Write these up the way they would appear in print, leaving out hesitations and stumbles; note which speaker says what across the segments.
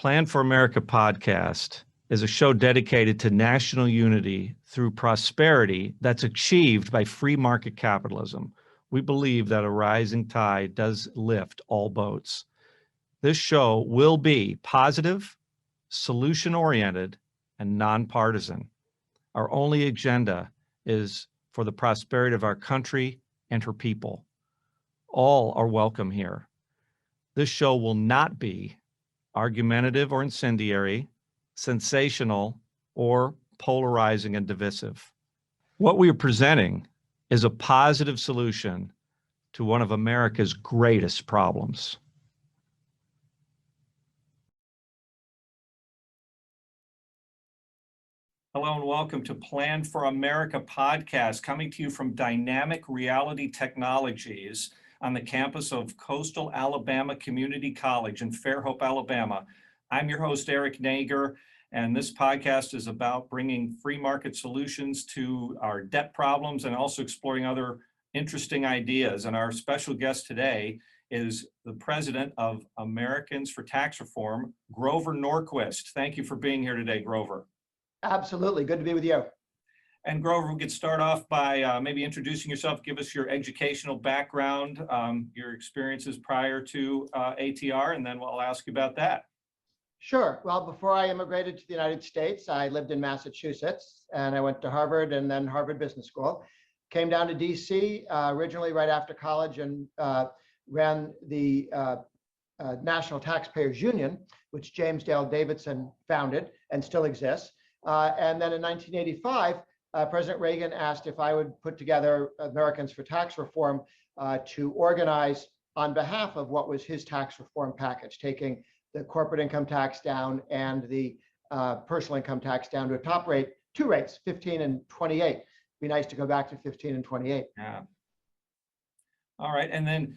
Speaker 1: Plan for America podcast is a show dedicated to national unity through prosperity that's achieved by free market capitalism. We believe that a rising tide does lift all boats. This show will be positive, solution-oriented, and nonpartisan. Our only agenda is for the prosperity of our country and her people. All are welcome here. This show will not be argumentative or incendiary, sensational, or polarizing and divisive. What we are presenting is a positive solution to one of America's greatest problems. Hello and welcome to Plan for America podcast, coming to you from Dynamic Reality Technologies on the campus of Coastal Alabama Community College in Fairhope, Alabama. I'm your host, Eric Nager, and this podcast is about bringing free market solutions to our debt problems and also exploring other interesting ideas. And our special guest today is the president of Americans for Tax Reform, Grover Norquist. Thank you for being here today, Grover.
Speaker 2: Absolutely. Good to be with you.
Speaker 1: And Grover, we could start off by maybe introducing yourself, give us your educational background, your experiences prior to ATR, and then we'll ask you about that.
Speaker 2: Sure. Well, before I immigrated to the United States, I lived in Massachusetts, and I went to Harvard and then Harvard Business School. Came down to DC originally right after college and ran the National Taxpayers Union, which James Dale Davidson founded and still exists. And then in 1985, President Reagan asked if I would put together Americans for Tax Reform to organize on behalf of what was his tax reform package, taking the corporate income tax down and the personal income tax down to a top rate, two rates, 15 and 28. It'd be nice to go back to 15 and 28.
Speaker 1: Yeah. All right. And then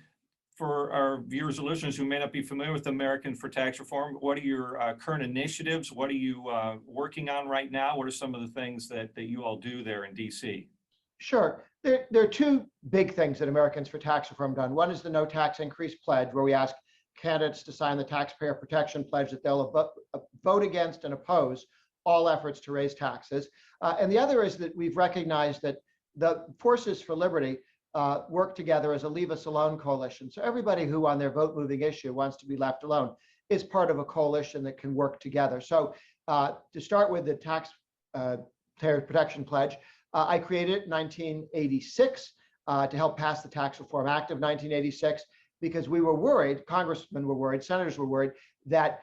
Speaker 1: for our viewers and listeners who may not be familiar with American for Tax Reform, what are your current initiatives? What are you working on right now? What are some of the things that you all do there in DC?
Speaker 2: Sure. There are two big things that Americans for Tax Reform done. One is the no tax increase pledge, where we ask candidates to sign the taxpayer protection pledge that they'll vote against and oppose all efforts to raise taxes. And the other is that we've recognized that the Forces for Liberty work together as a Leave Us Alone coalition. So everybody who on their vote moving issue wants to be left alone is part of a coalition that can work together. So to start with the taxpayer protection pledge, I created it in 1986 to help pass the Tax Reform Act of 1986, because we were worried, congressmen were worried, senators were worried, that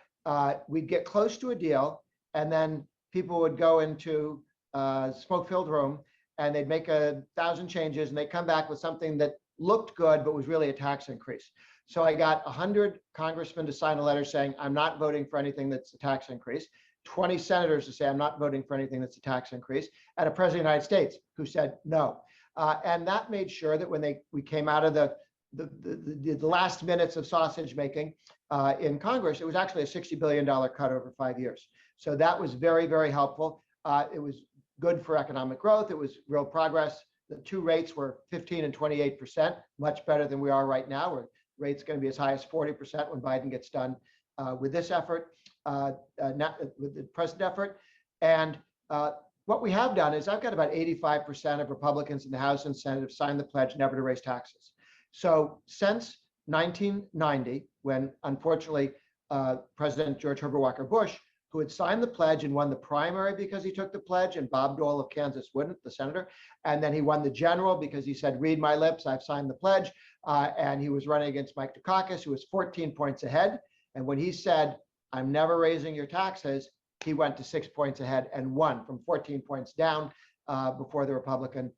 Speaker 2: we'd get close to a deal and then people would go into a smoke-filled room and they'd make 1,000 changes and they'd come back with something that looked good but was really a tax increase. So I got 100 congressmen to sign a letter saying, I'm not voting for anything that's a tax increase, 20 senators to say, I'm not voting for anything that's a tax increase, and a president of the United States who said no. And that made sure that when we came out of the last minutes of sausage making in Congress, it was actually a $60 billion cut over 5 years. So that was very, very helpful. It was good for economic growth. It was real progress. The two rates were 15 and 28%, much better than we are right now, where rates going to be as high as 40% when Biden gets done with this effort, with the present effort. And what we have done is I've got about 85% of Republicans in the House and Senate have signed the pledge never to raise taxes. So since 1990, when unfortunately President George Herbert Walker Bush, who had signed the pledge and won the primary because he took the pledge, and Bob Dole of Kansas wouldn't, the senator, and then he won the general because he said, read my lips, I've signed the pledge, and he was running against Mike Dukakis, who was 14 points ahead, and when he said, I'm never raising your taxes, he went to 6 points ahead and won from 14 points down before the Republican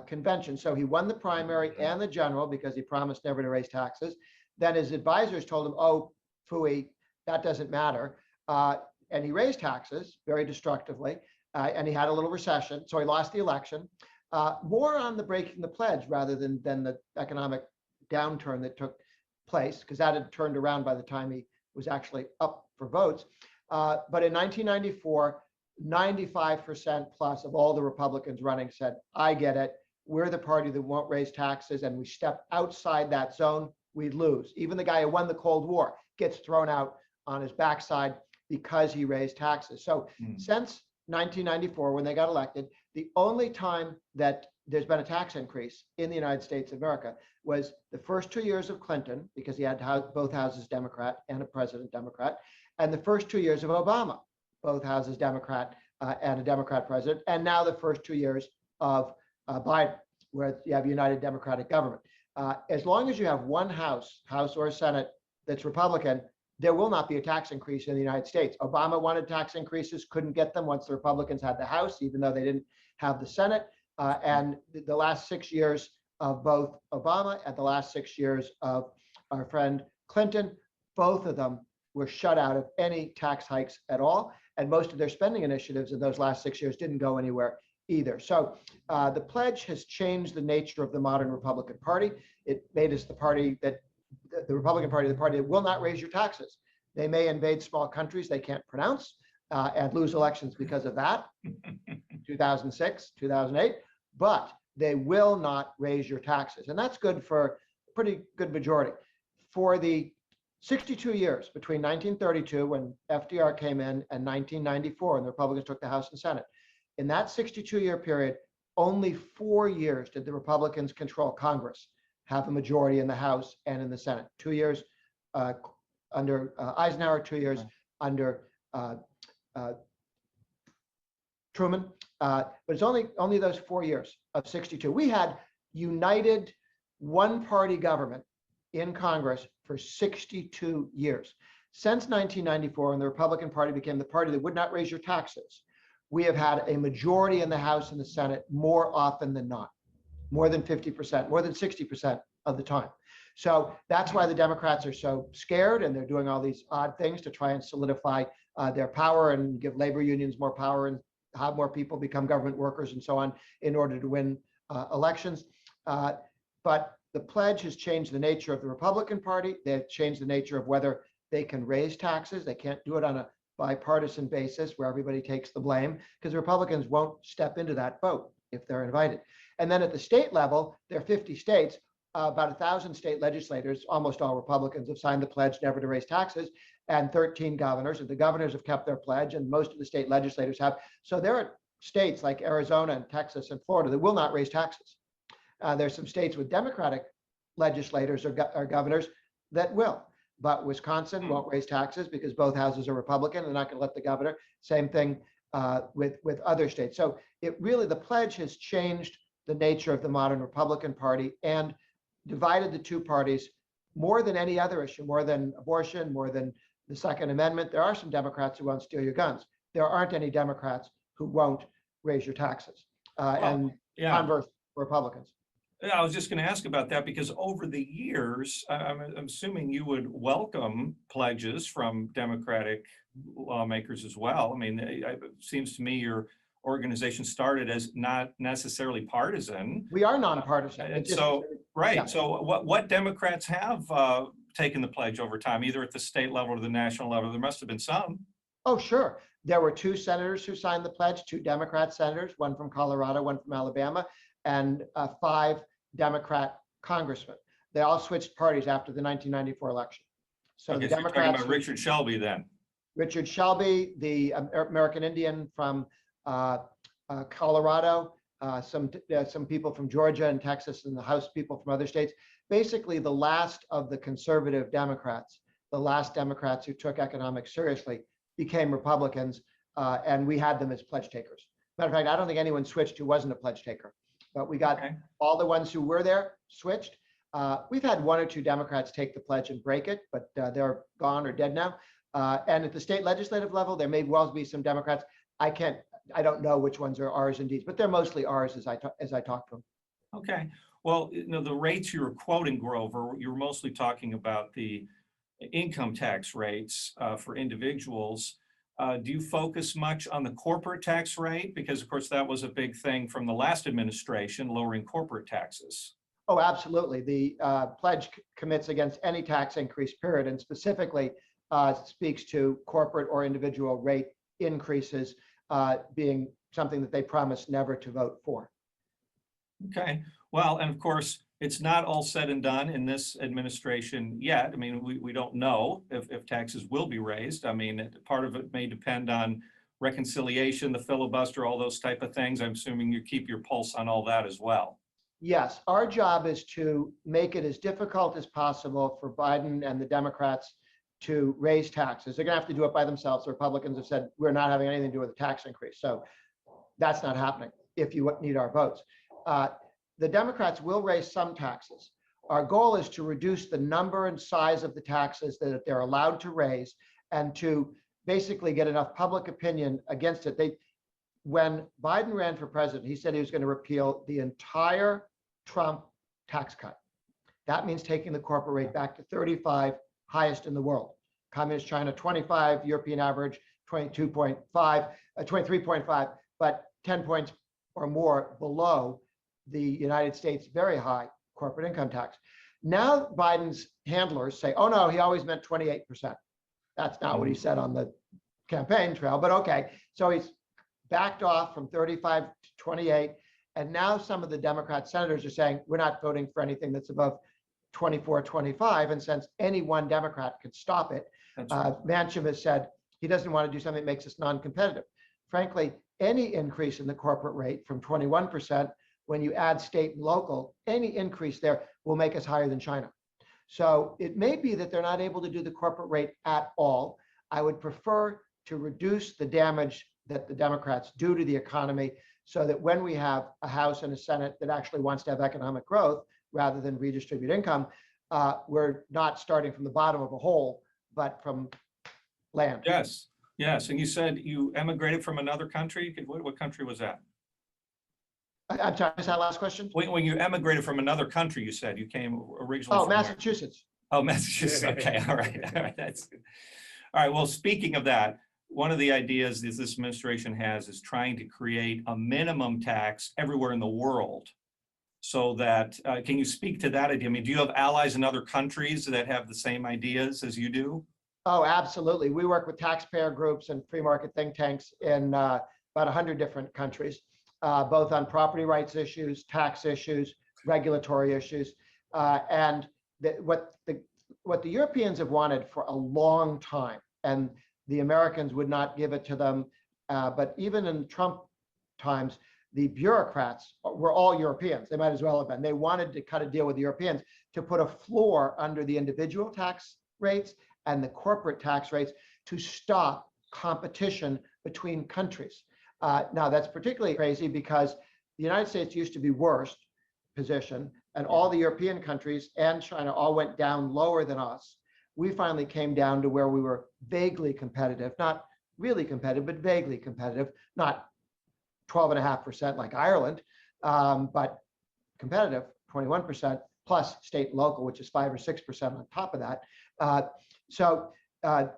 Speaker 2: convention. So he won the primary and the general because he promised never to raise taxes. Then his advisors told him, oh, phooey, that doesn't matter. And he raised taxes very destructively, and he had a little recession, so he lost the election. More on the breaking the pledge rather than the economic downturn that took place, because that had turned around by the time he was actually up for votes. But in 1994, 95% plus of all the Republicans running said, I get it. We're the party that won't raise taxes, and we step outside that zone, we'd lose. Even the guy who won the Cold War gets thrown out on his backside because he raised taxes. So since 1994, when they got elected, the only time that there's been a tax increase in the United States of America was the first 2 years of Clinton, because he had both houses Democrat and a president Democrat, and the first 2 years of Obama, both houses Democrat and a Democrat president, and now the first 2 years of Biden, where you have united Democratic government. As long as you have one House or Senate that's Republican, there will not be a tax increase in the United States. Obama wanted tax increases, couldn't get them once the Republicans had the House, even though they didn't have the Senate. And the last 6 years of both Obama and the last 6 years of our friend Clinton, both of them were shut out of any tax hikes at all. And most of their spending initiatives in those last 6 years didn't go anywhere either. So the pledge has changed the nature of the modern Republican Party. It made us the party that, the Republican Party, the party that will not raise your taxes. They may invade small countries they can't pronounce and lose elections because of that, 2006, 2008, but they will not raise your taxes. And that's good for a pretty good majority. For the 62 years between 1932, when FDR came in, and 1994, and the Republicans took the House and Senate, in that 62-year period, only 4 years did the Republicans control Congress, have a majority in the House and in the Senate. 2 years under Eisenhower, 2 years under Truman. But it's only those 4 years of 62. We had united one-party government in Congress for 62 years. Since 1994, when the Republican Party became the party that would not raise your taxes, we have had a majority in the House and the Senate more often than not, more than 50%, more than 60% of the time. So that's why the Democrats are so scared, and they're doing all these odd things to try and solidify their power and give labor unions more power and have more people become government workers and so on in order to win elections. But the pledge has changed the nature of the Republican Party. They've changed the nature of whether they can raise taxes. They can't do it on a bipartisan basis where everybody takes the blame, because the Republicans won't step into that boat if they're invited. And then at the state level, there are 50 states, about 1,000 state legislators, almost all Republicans, have signed the pledge never to raise taxes, and 13 governors. And the governors have kept their pledge, and most of the state legislators have. So there are states like Arizona and Texas and Florida that will not raise taxes. There's some states with Democratic legislators or governors that will, but Wisconsin won't raise taxes because both houses are Republican. They're not going to let the governor. Same thing with other states. So it really, the pledge has changed the nature of the modern Republican Party and divided the two parties more than any other issue, more than abortion, more than the Second Amendment. There are some Democrats who won't steal your guns. There aren't any Democrats who won't raise your taxes. And converse, Republicans.
Speaker 3: Yeah, I was just going to ask about that, because over the years, I'm assuming you would welcome pledges from Democratic lawmakers as well. I mean, it seems to me your organization started as not necessarily partisan.
Speaker 2: We are nonpartisan.
Speaker 3: And so, right.
Speaker 2: Yeah.
Speaker 3: So what Democrats have taken the pledge over time, either at the state level or the national level? There must have been some.
Speaker 2: Oh, sure. There were 2 senators who signed the pledge, 2 Democrat senators, one from Colorado, one from Alabama, and 5 Democrat congressmen. They all switched parties after the 1994 election. So
Speaker 3: okay,
Speaker 2: the
Speaker 3: so
Speaker 2: Democrats.
Speaker 3: you're talking about Richard Shelby then.
Speaker 2: Richard Shelby, the American Indian from Colorado, some people from Georgia and Texas, and the House people from other states. Basically, the last of the conservative Democrats, the last Democrats who took economics seriously, became Republicans, and we had them as pledge takers. Matter of fact, I don't think anyone switched who wasn't a pledge taker, but we got all the ones who were there switched. We've had 1 or 2 Democrats take the pledge and break it, but they're gone or dead now. And at the state legislative level, there may well be some Democrats. I don't know which ones are R's and D's, but they're mostly R's as I talk to them.
Speaker 3: Okay. Well, the rates you were quoting, Grover, you were mostly talking about the income tax rates for individuals. Do you focus much on the corporate tax rate? Because, of course, that was a big thing from the last administration, lowering corporate taxes.
Speaker 2: Oh, absolutely. The pledge commits against any tax increase, period, and specifically speaks to corporate or individual rate increases being something that they promised never to vote for.
Speaker 3: Okay. Well, and of course, It's not all said and done in this administration yet. I mean, we don't know if taxes will be raised. I mean, part of it may depend on reconciliation, the filibuster, all those type of things. I'm assuming you keep your pulse on all that as well.
Speaker 2: Yes, our job is to make it as difficult as possible for Biden and the Democrats to raise taxes. They're going to have to do it by themselves. The Republicans have said, we're not having anything to do with a tax increase. So that's not happening if you need our votes. The Democrats will raise some taxes. Our goal is to reduce the number and size of the taxes that they're allowed to raise and to basically get enough public opinion against it. When Biden ran for president, he said he was going to repeal the entire Trump tax cut. That means taking the corporate rate back to 35, highest in the world. Communist China, 25, European average, 23.5, but 10 points or more below the United States' very high corporate income tax. Now Biden's handlers say, oh no, he always meant 28%. That's not what he said on the campaign trail, but okay. So he's backed off from 35 to 28. And now some of the Democrat senators are saying, we're not voting for anything that's above 24, 25. And since any one Democrat could stop it, Manchin has said he doesn't want to do something that makes us non-competitive. Frankly, any increase in the corporate rate from 21%, when you add state and local, any increase there will make us higher than China. So it may be that they're not able to do the corporate rate at all. I would prefer to reduce the damage that the Democrats do to the economy so that when we have a House and a Senate that actually wants to have economic growth rather than redistribute income, we're not starting from the bottom of a hole, but from land.
Speaker 3: Yes, yes. And you said you emigrated from another country. What country was that?
Speaker 2: I'm sorry, is that last question?
Speaker 3: When you emigrated from another country, you said you came originally
Speaker 2: Oh,
Speaker 3: from
Speaker 2: Massachusetts.
Speaker 3: Oh, Massachusetts. Okay, all right, all right. That's good. All right. Well, speaking of that, one of the ideas that this administration has is trying to create a minimum tax everywhere in the world. So that, can you speak to that idea? I mean, do you have allies in other countries that have the same ideas as you do?
Speaker 2: Oh, absolutely. We work with taxpayer groups and free market think tanks in about 100 different countries, both on property rights issues, tax issues, regulatory issues. And what the Europeans have wanted for a long time, and the Americans would not give it to them, but even in Trump times, the bureaucrats were all Europeans. They might as well have been. They wanted to cut a deal with the Europeans to put a floor under the individual tax rates and the corporate tax rates to stop competition between countries. Now, that's particularly crazy because the United States used to be worst position, and all the European countries and China all went down lower than us. We finally came down to where we were vaguely competitive, not really competitive, but vaguely competitive, not 12.5% like Ireland, but competitive, 21%, plus state and local, which is 5 or 6% on top of that. So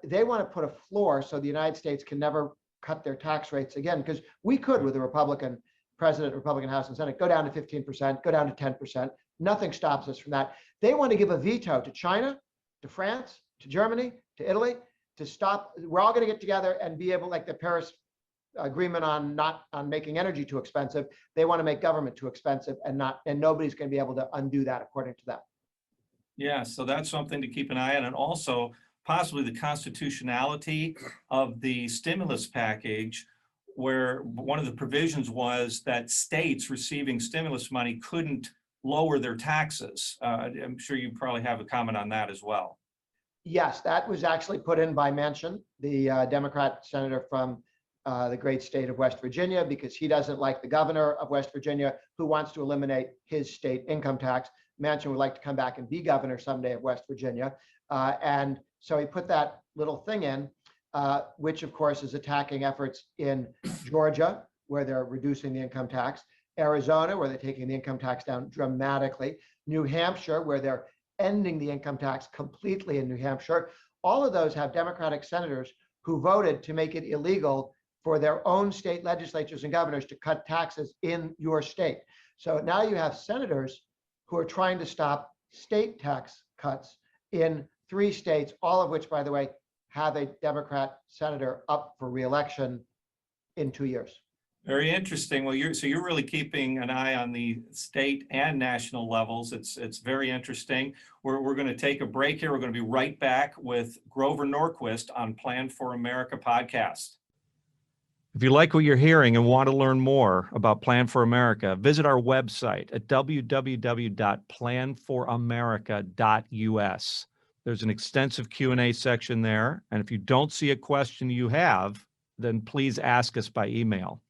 Speaker 2: they want to put a floor so the United States can never cut their tax rates again, because we could, with a Republican president, Republican House and Senate, go down to 15%, go down to 10%. Nothing stops us from that. They want to give a veto to China, to France, to Germany, to Italy, to stop. We're all going to get together and be able, like the Paris agreement on not on making energy too expensive. They want to make government too expensive, and nobody's going to be able to undo that, according to them.
Speaker 3: Yeah, so that's something to keep an eye on, and also possibly the constitutionality of the stimulus package, where one of the provisions was that states receiving stimulus money couldn't lower their taxes. I'm sure you probably have a comment on that as well.
Speaker 2: Yes, that was actually put in by Manchin, the Democrat senator from the great state of West Virginia, because he doesn't like the governor of West Virginia, who wants to eliminate his state income tax. Manchin would like to come back and be governor someday of West Virginia. And so he put that little thing in, which of course is attacking efforts in Georgia, where they're reducing the income tax, Arizona, where they're taking the income tax down dramatically, New Hampshire, where they're ending the income tax completely in New Hampshire. All of those have Democratic senators who voted to make it illegal for their own state legislatures and governors to cut taxes in your state. So now you have senators who are trying to stop state tax cuts in 3 states, all of which, by the way, have a Democrat senator up for re-election in 2 years.
Speaker 3: Very interesting. Well, you're really keeping an eye on the state and national levels. It's very interesting. We're going to take a break here. We're going to be right back with Grover Norquist on Plan for America podcast.
Speaker 1: If you like what you're hearing and want to learn more about Plan for America, visit our website at www.planforamerica.us. There's an extensive Q&A section there, and if you don't see a question you have, then please ask us by email.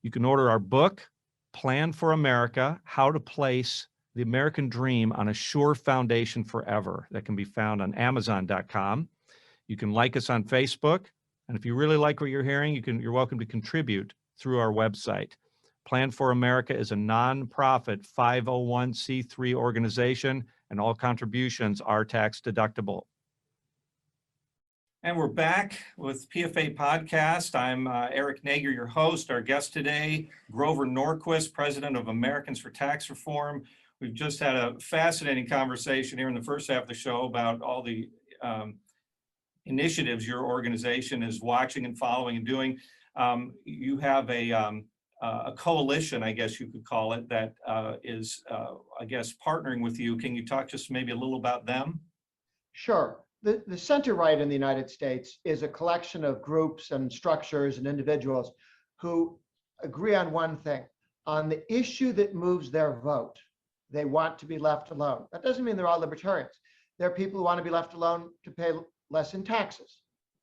Speaker 1: You can order our book, Plan for America, How to Place the American Dream on a Sure Foundation Forever. That can be found on Amazon.com. You can like us on Facebook. And if you really like what you're hearing, you're welcome to contribute through our website. Plan for America is a nonprofit 501c3 organization, and all contributions are tax deductible.
Speaker 3: And we're back with PFA Podcast. I'm Eric Nager, your host. Our guest today, Grover Norquist, President of Americans for Tax Reform. We've just had a fascinating conversation here in the first half of the show about all the initiatives your organization is watching and following and doing. You have a coalition, I guess you could call it, that is, I guess, partnering with you. Can you talk just maybe a little about them?
Speaker 2: Sure. The center right in the United States is a collection of groups and structures and individuals who agree on one thing. On the issue that moves their vote, they want to be left alone. That doesn't mean they're all libertarians. There are people who want to be left alone to pay less in taxes.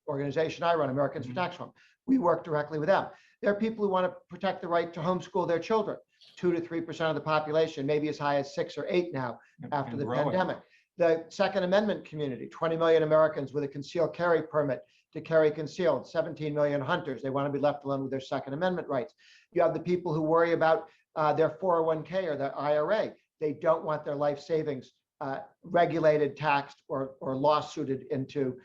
Speaker 2: Organization I run, Americans for Tax Reform, we work directly with them. There are people who want to protect the right to homeschool their children. 2 to 3% of the population, maybe as high as 6 or 8 now after the pandemic. The Second Amendment community, 20 million Americans with a concealed carry permit to carry concealed, 17 million hunters. They want to be left alone with their Second Amendment rights. You have the people who worry about their 401k or their IRA. They don't want their life savings regulated, taxed, or lawsuited into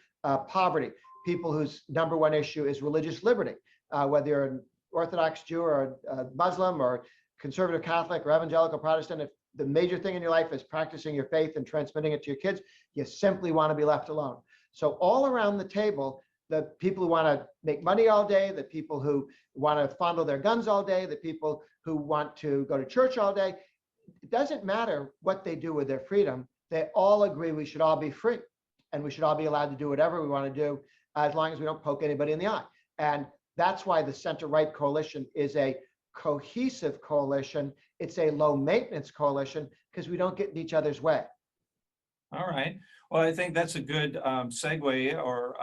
Speaker 2: poverty. People whose number one issue is religious liberty, whether you're an Orthodox Jew or a Muslim or conservative Catholic or evangelical Protestant. If the major thing in your life is practicing your faith and transmitting it to your kids, you simply want to be left alone. So all around the table, the people who want to make money all day, the people who want to fondle their guns all day, the people who want to go to church all day, it doesn't matter what they do with their freedom. They all agree we should all be free and we should all be allowed to do whatever we want to do as long as we don't poke anybody in the eye. And that's why the center-right coalition is a cohesive coalition. It's a low maintenance coalition because we don't get in each other's way.
Speaker 3: All right. Well, I think that's a good segue or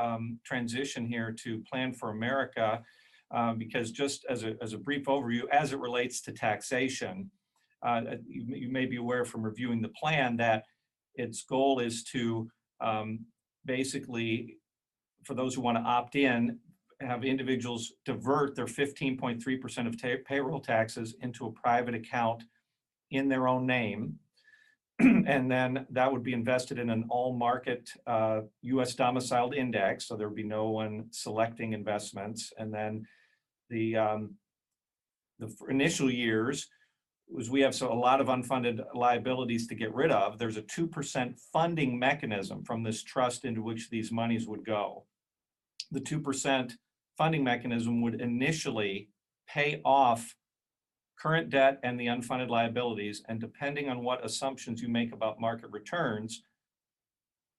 Speaker 3: transition here to Plan for America, because just as a brief overview, as it relates to taxation, you may be aware from reviewing the plan that its goal is to basically, for those who want to opt in, have individuals divert their 15.3% of payroll taxes into a private account in their own name. And then that would be invested in an all market US domiciled index. So there would be no one selecting investments. And then the initial years was we have a lot of unfunded liabilities to get rid of. There's a 2% funding mechanism from this trust into which these monies would go. The 2% funding mechanism would initially pay off current debt and the unfunded liabilities, and depending on what assumptions you make about market returns,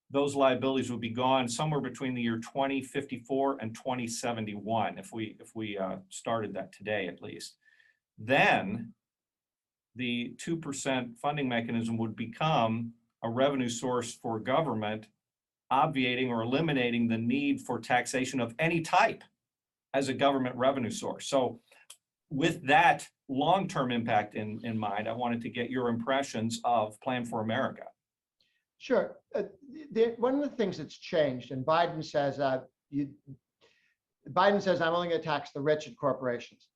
Speaker 3: those liabilities would be gone somewhere between the year 2054 and 2071 if we started that today at least. Then the 2% funding mechanism would become a revenue source for government, obviating or eliminating the need for taxation of any type as a government revenue source. So with that long-term impact in mind, I wanted to get your impressions of Plan for America.
Speaker 2: Sure. One of the things that's changed, and Biden says, I'm only going to tax the rich and corporations.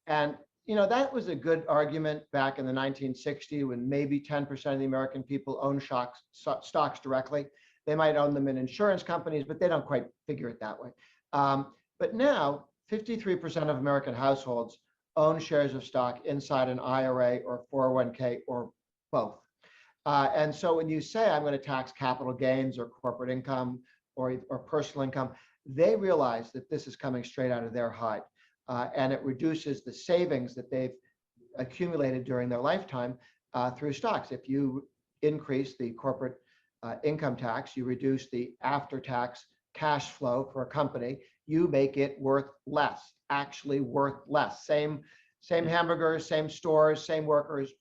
Speaker 2: And that was a good argument back in the 1960s when maybe 10% of the American people own stocks directly. They might own them in insurance companies, but they don't quite figure it that way. But now 53% of American households own shares of stock inside an IRA or 401k or both. And so when you say I'm going to tax capital gains or corporate income or personal income, they realize that this is coming straight out of their hide. and it reduces the savings that they've accumulated during their lifetime through stocks. If you increase the corporate income tax, you reduce the after-tax cash flow for a company, you make it worth less, actually worth less. Same hamburgers, same stores, same workers.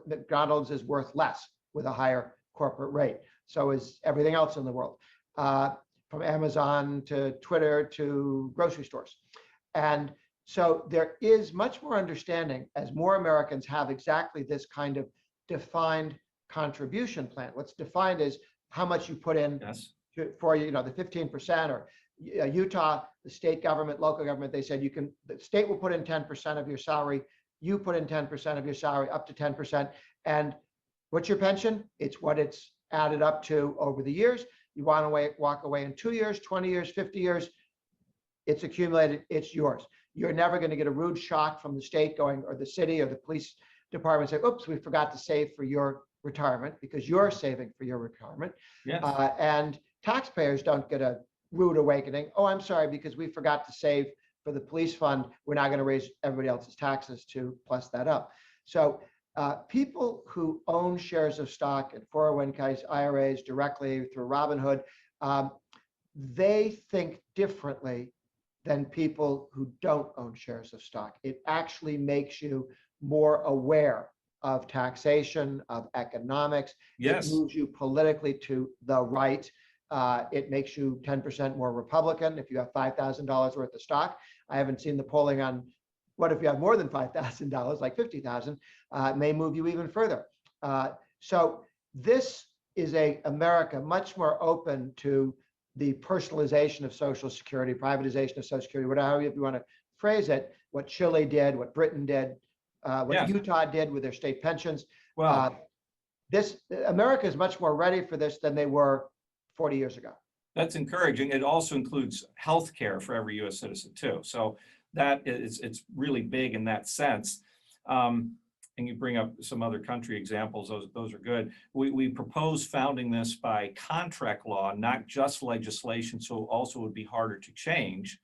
Speaker 2: McDonald's is worth less with a higher corporate rate. So is everything else in the world, from Amazon to Twitter to grocery stores. And so there is much more understanding as more Americans have exactly this kind of defined contribution plan. What's defined is how much you put in for, the 15%, or Utah, the state government, local government, they said the state will put in 10% of your salary, you put in 10% of your salary, up to 10%. And what's your pension? It's what it's added up to over the years. You want to walk away in 2 years, 20 years, 50 years, it's accumulated, it's yours. You're never going to get a rude shock from the state going, or the city or the police department say, oops, we forgot to save for your retirement, because you're saving for your retirement.
Speaker 3: Yes.
Speaker 2: And taxpayers don't get a rude awakening. Oh, I'm sorry, because we forgot to save for the police fund. We're not going to raise everybody else's taxes to plus that up. So people who own shares of stock at 401ks, IRAs, directly through Robinhood, they think differently than people who don't own shares of stock. It actually makes you more aware of taxation, of economics.
Speaker 3: Yes.
Speaker 2: It moves you politically to the right. It makes you 10% more Republican if you have $5,000 worth of stock. I haven't seen the polling on what if you have more than $5,000, like 50,000, may move you even further. So this is America much more open to the personalization of Social Security, privatization of Social Security, whatever you want to phrase it, what Chile did, what Britain did, what Utah did with their state pensions.
Speaker 3: Well,
Speaker 2: America is much more ready for this than they were 40 years ago.
Speaker 3: that's encouraging. It also includes health care for every U.S. citizen too. So it's really big in that sense. And you bring up some other country examples, those are good. We propose founding this by contract law, not just legislation, so also would be harder to change.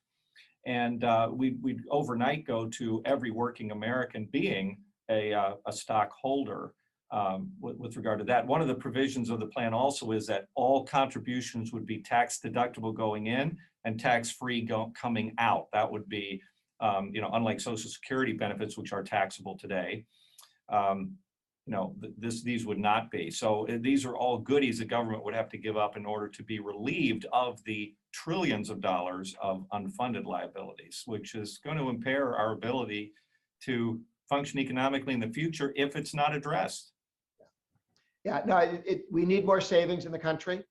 Speaker 3: And we'd overnight go to every working American being a stockholder with regard to that. One of the provisions of the plan also is that all contributions would be tax deductible going in and tax-free coming out. That would be, unlike Social Security benefits, which are taxable today. These would not be. So these are all goodies the government would have to give up in order to be relieved of the trillions of dollars of unfunded liabilities, which is going to impair our ability to function economically in the future if it's not addressed.
Speaker 2: Yeah, no, we need more savings in the country.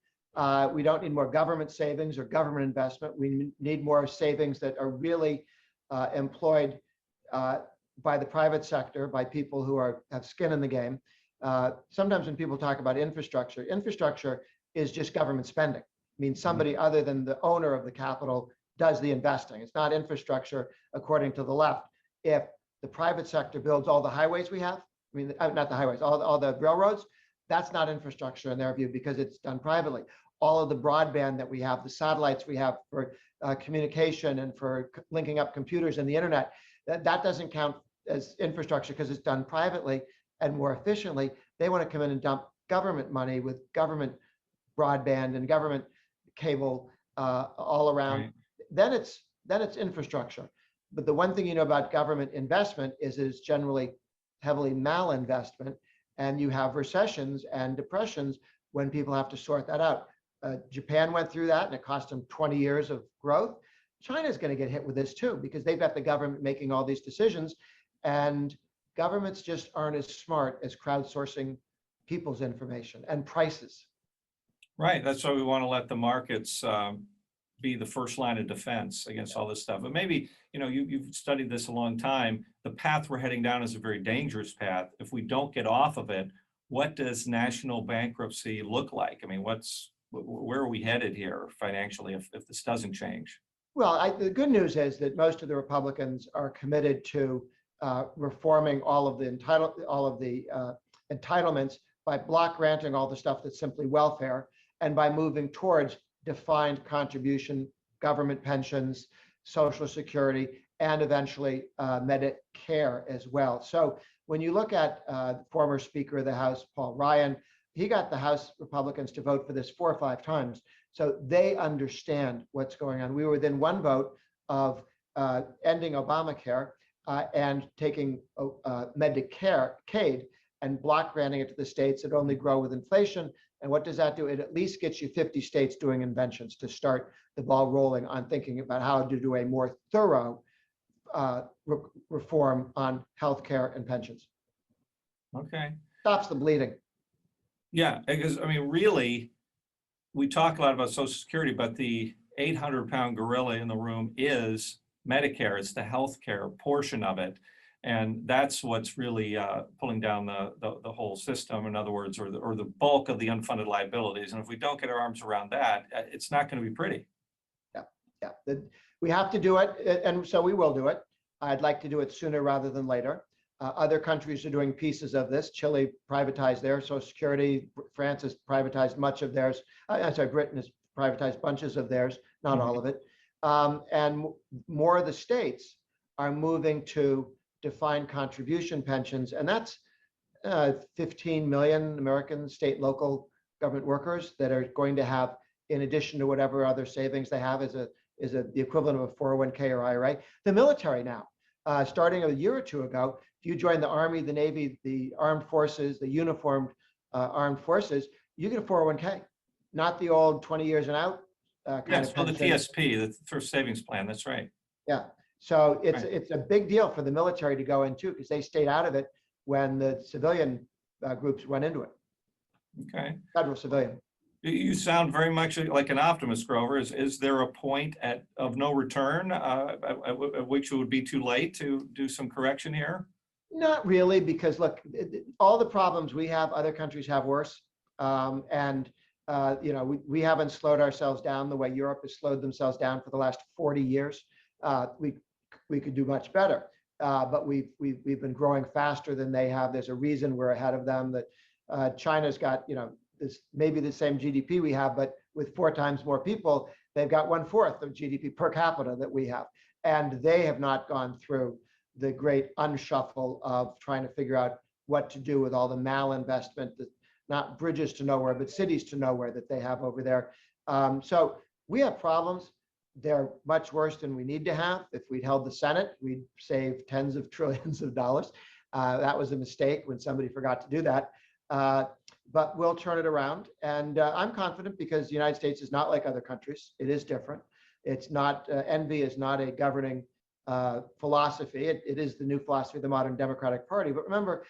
Speaker 2: We don't need more government savings or government investment. We need more savings that are really employed by the private sector, by people who have skin in the game. Sometimes when people talk about infrastructure is just government spending. I mean, somebody other than the owner of the capital does the investing. It's not infrastructure according to the left. If the private sector builds all the highways we have, I mean, not the highways, all the railroads, that's not infrastructure in their view because it's done privately. All of the broadband that we have, the satellites we have for communication and for linking up computers and the internet, that doesn't count as infrastructure because it's done privately and more efficiently. They want to come in and dump government money with government broadband and government cable all around.
Speaker 3: Right.
Speaker 2: Then it's infrastructure. But the one thing you know about government investment is it's generally heavily malinvestment, and you have recessions and depressions when people have to sort that out. Japan went through that and it cost them 20 years of growth. China's going to get hit with this too, because they've got the government making all these decisions, and governments just aren't as smart as crowdsourcing people's information and prices.
Speaker 3: Right. That's why we want to let the markets be the first line of defense against all this stuff. But maybe, you've studied this a long time. The path we're heading down is a very dangerous path. If we don't get off of it, what does national bankruptcy look like? I mean, where are we headed here financially if this doesn't change?
Speaker 2: Well, the good news is that most of the Republicans are committed to reforming all of the entitlements by block granting all the stuff that's simply welfare, and by moving towards defined contribution, government pensions, Social Security, and eventually Medicare as well. So when you look at the former Speaker of the House, Paul Ryan, he got the House Republicans to vote for this 4 or 5 times. So they understand what's going on. We were within one vote of ending Obamacare and taking Medicaid and block granting it to the states that only grow with inflation. And what does that do? It at least gets you 50 states doing inventions to start the ball rolling on thinking about how to do a more thorough reform on healthcare and pensions.
Speaker 3: Okay.
Speaker 2: Stops the bleeding.
Speaker 3: Yeah, because I mean, really, we talk a lot about Social Security, but the 800-pound gorilla in the room is Medicare. It's the healthcare portion of it. And that's what's really pulling down the whole system, in other words, or the bulk of the unfunded liabilities. And if we don't get our arms around that, it's not going to be pretty.
Speaker 2: Yeah. We have to do it, and so we will do it. I'd like to do it sooner rather than later. Other countries are doing pieces of this. Chile privatized their Social Security. France has privatized much of theirs. I'm sorry, Britain has privatized bunches of theirs, not all of it. And more of the states are moving to defined contribution pensions, and that's 15 million American state and local government workers that are going to have, in addition to whatever other savings they have, the equivalent of a 401k or IRA. The military now, starting a year or two ago, if you join the Army, the Navy, the armed forces, the uniformed armed forces, you get a 401k, not the old 20 years and out kind of
Speaker 3: pension. The TSP, the Thrift Savings Plan, that's right.
Speaker 2: Yeah, so it's a big deal for the military to go into, because they stayed out of it when the civilian groups went into it.
Speaker 3: Okay.
Speaker 2: Federal civilian.
Speaker 3: You sound very much like an optimist, Grover. Is there a point of no return at which it would be too late to do some correction here?
Speaker 2: Not really, because look, all the problems we have, other countries have worse. We haven't slowed ourselves down the way Europe has slowed themselves down for the last 40 years. We could do much better, but we've been growing faster than they have. There's a reason we're ahead of them. That China's got this maybe the same GDP we have, but with 4 times more people, they've got 1/4 of GDP per capita that we have, and they have not gone through the great unshuffle of trying to figure out what to do with all the malinvestment, that not bridges to nowhere, but cities to nowhere that they have over there. So we have problems. They're much worse than we need to have. If we'd held the Senate, we'd save tens of trillions of dollars. That was a mistake when somebody forgot to do that. But we'll turn it around. And I'm confident, because the United States is not like other countries. It is different. It's not, envy is not a governing philosophy. It is the new philosophy of the modern Democratic Party. But remember,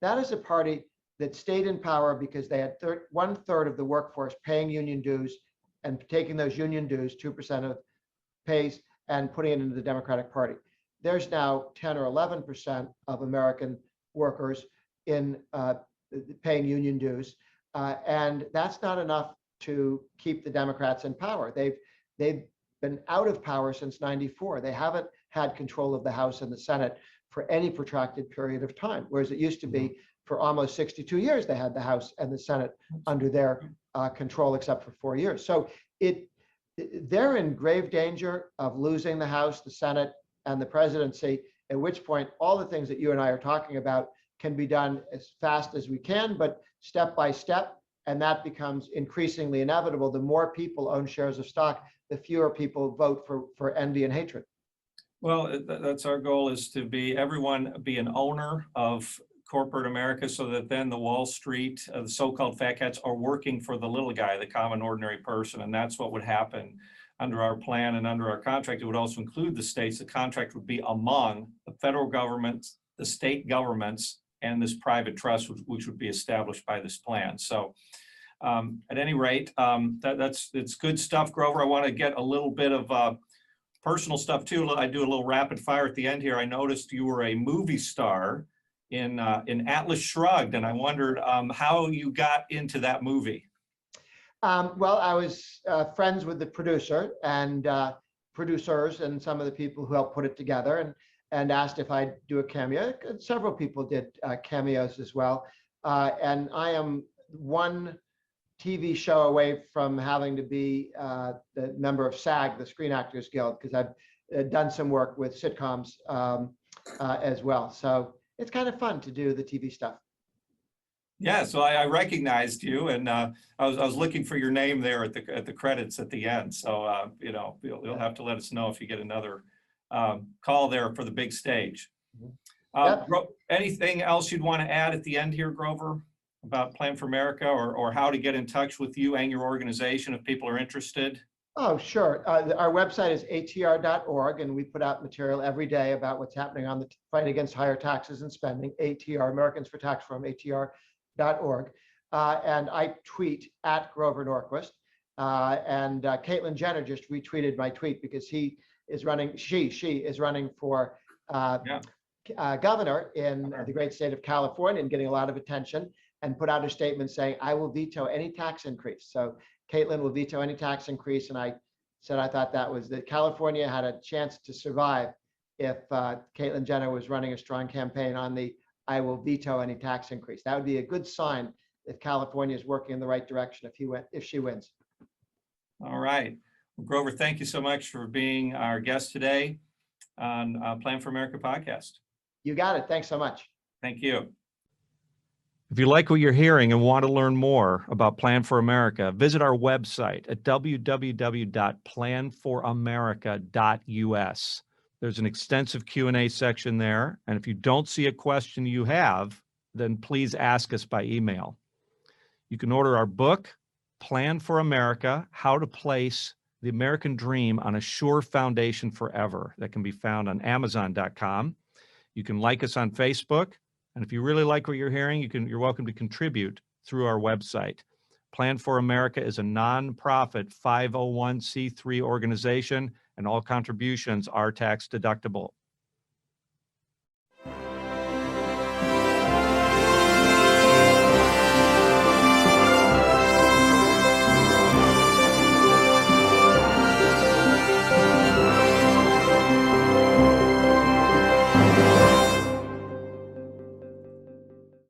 Speaker 2: that is a party that stayed in power because they had 1/3 of the workforce paying union dues and taking those union dues, 2% of pays, and putting it into the Democratic Party. There's now 10 or 11% of American workers in paying union dues, and that's not enough to keep the Democrats in power. They've been out of power since '94. They haven't had control of the House and the Senate for any protracted period of time, whereas it used to be for almost 62 years they had the House and the Senate under their control, except for 4 years. So they're in grave danger of losing the House, the Senate, and the presidency, at which point all the things that you and I are talking about can be done as fast as we can, but step by step, and that becomes increasingly inevitable. The more people own shares of stock, the fewer people vote for envy and hatred.
Speaker 3: Well, that's our goal, is to everyone be an owner of corporate America, so that then the Wall Street, the so-called fat cats, are working for the little guy, the common ordinary person. And that's what would happen under our plan and under our contract. It would also include the states. The contract would be among the federal government, the state governments, and this private trust, which would be established by this plan. So at any rate, it's good stuff, Grover. I want to get a little bit of personal stuff too. I do a little rapid fire at the end here. I noticed you were a movie star in Atlas Shrugged, and I wondered how you got into that movie.
Speaker 2: Well, I was friends with the producer and producers and some of the people who helped put it together, and asked if I'd do a cameo. Several people did cameos as well. And I am one TV show away from having to be the member of SAG, the Screen Actors Guild, because done some work with sitcoms as well. So it's kind of fun to do the TV stuff.
Speaker 3: Yeah, so I recognized you, and I was looking for your name there at the credits at the end. So you know, you'll have to let us know if you get another call there for the big stage.
Speaker 2: Yep.
Speaker 3: Anything else you'd want to add at the end here, Grover, about Plan for America, or how to get in touch with you and your organization if people are interested?
Speaker 2: Oh, sure. Our website is atr.org, and we put out material every day about what's happening on the fight against higher taxes and spending. ATR, Americans for Tax Reform, atr.org. And I tweet at Grover Norquist. And Caitlyn Jenner just retweeted my tweet because she is running for governor in the great state of California and getting a lot of attention, and put out a statement saying, I will veto any tax increase. So Caitlyn will veto any tax increase. And I said I thought that California had a chance to survive if Caitlyn Jenner was running a strong campaign on the I will veto any tax increase. That would be a good sign that California is working in the right direction if she wins.
Speaker 3: All right. Well, Grover, thank you so much for being our guest today on Plan for America podcast.
Speaker 2: You got it. Thanks so much.
Speaker 3: Thank you.
Speaker 1: If you like what you're hearing and want to learn more about Plan for America, visit our website at www.planforamerica.us. There's an extensive Q&A section there, and if you don't see a question you have, then please ask us by email. You can order our book, Plan for America: How to Place the American Dream on a Sure Foundation Forever. That can be found on Amazon.com. You can like us on Facebook. And if you really like what you're hearing, you're welcome to contribute through our website. Plan for America is a nonprofit 501c3 organization, and all contributions are tax deductible.